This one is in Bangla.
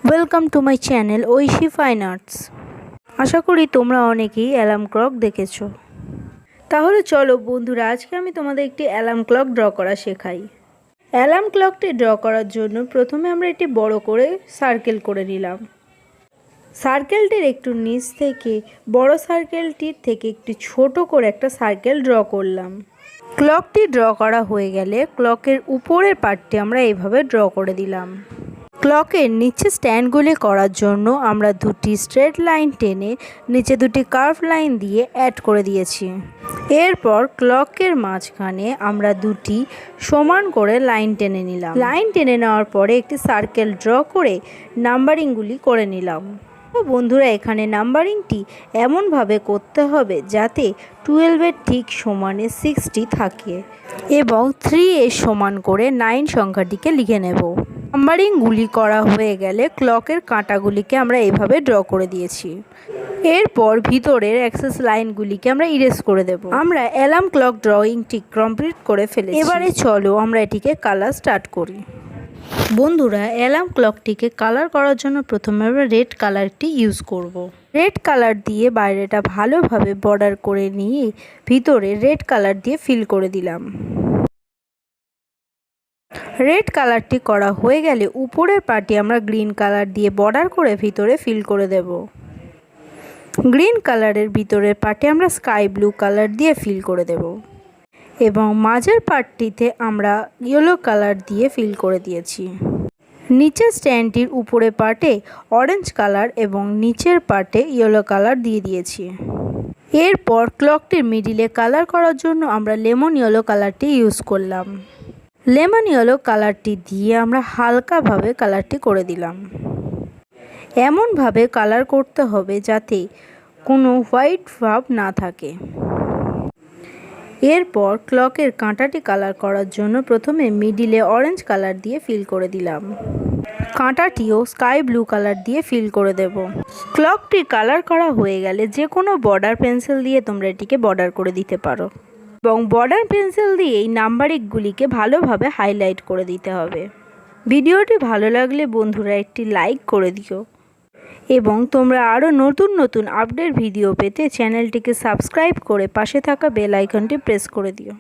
Welcome to my channel Oishi fine arts. আশা করি তোমরা অনেকেই অ্যালার্ম ক্লক দেখেছো। তাহলে চলো বন্ধুরা, আজকে আমি তোমাদের একটি অ্যালার্ম ক্লক ড্র করা শেখাই। অ্যালার্ম ক্লকটি ড্র করার জন্য প্রথমে আমরা একটি বড় করে সার্কেল করে নিলাম। সার্কেলটির একটু নিচ থেকে বড় সার্কেলটির থেকে একটু ছোট করে একটা সার্কেল ড্র করলাম। ক্লকটি ড্র করা হয়ে গেলে ক্লকের উপরের পার্টটি আমরা এইভাবে ড্র করে দিলাম। ক্লকের নিচে স্ট্যান্ডগুলি করার জন্য আমরা দুটি স্ট্রেট লাইন টেনে নিচে দুটি কার্ভ লাইন দিয়ে অ্যাড করে দিয়েছি। এরপর ক্লকের মাঝখানে আমরা দুটি সমান করে লাইন টেনে নিলাম। লাইন টেনে নেওয়ার পরে একটি সার্কেল ড্র করে নাম্বারিংগুলি করে নিলাম। বন্ধুরা, এখানে নাম্বারিংটি এমনভাবে করতে হবে যাতে 12-এর ঠিক সমানে 60 থাকে এবং 3 সমান করে 9 সংখ্যাটিকে লিখে নেব। নাম্বারিংগুলি করা হয়ে গেলে ক্লকের কাঁটাগুলিকে আমরা এইভাবে ড্র করে দিয়েছি। এরপর ভিতরের অ্যাক্সেস লাইনগুলিকে আমরা ইরেজ করে দেব। আমরা অ্যালার্ম ক্লক ড্রয়িংটি কমপ্লিট করে ফেলেছি। এবারে চলো আমরা এটিকে কালার স্টার্ট করি। বন্ধুরা, অ্যালার্ম ক্লকটিকে কালার করার জন্য প্রথমে আমরা রেড কালারটি ইউজ করব। রেড কালার দিয়ে বাইরেটা ভালোভাবে বর্ডার করে নিয়ে ভিতরে রেড কালার দিয়ে ফিল করে দিলাম। রেড কালারটি করা হয়ে গেলে উপরের পার্টি আমরা গ্রিন কালার দিয়ে বর্ডার করে ভিতরে ফিল করে দেব। গ্রিন কালারের ভিতরের পার্টে আমরা স্কাই ব্লু কালার দিয়ে ফিল করে দেব এবং মাঝের পার্টটিতে আমরা ইয়েলো কালার দিয়ে ফিল করে দিয়েছি। নিচের স্ট্যান্ডটির উপরের পার্টে অরেঞ্জ কালার এবং নিচের পার্টে ইয়েলো কালার দিয়ে দিয়েছি। এরপর ক্লকটির মিডিলে কালার করার জন্য আমরা লেমন ইয়েলো কালারটি ইউজ করলাম। লেমন ইয়েলো কালারটি দিয়ে আমরা হালকাভাবে কালারটি করে দিলাম। এমনভাবে কালার করতে হবে যাতে কোনো হোয়াইট ভাব না থাকে। এরপর ক্লকের কাঁটাটি কালার করার জন্য প্রথমে মিডিলে অরেঞ্জ কালার দিয়ে ফিল করে দিলাম। কাঁটাটিও স্কাই ব্লু কালার দিয়ে ফিল করে দেব। ক্লকটি কালার করা হয়ে গেলে যে কোনো বর্ডার পেন্সিল দিয়ে তোমরা এটিকে বর্ডার করে দিতে পারো এবং বর্ডার পেন্সিল দিয়ে এই নাম্বারিংগুলিকে ভালোভাবে হাইলাইট করে দিতে হবে। ভিডিওটি ভালো লাগলে বন্ধুরা একটি লাইক করে দিও এবং তোমরা আরও নতুন নতুন আপডেট ভিডিও পেতে চ্যানেলটিকে সাবস্ক্রাইব করে পাশে থাকা বেল আইকনটি প্রেস করে দিও।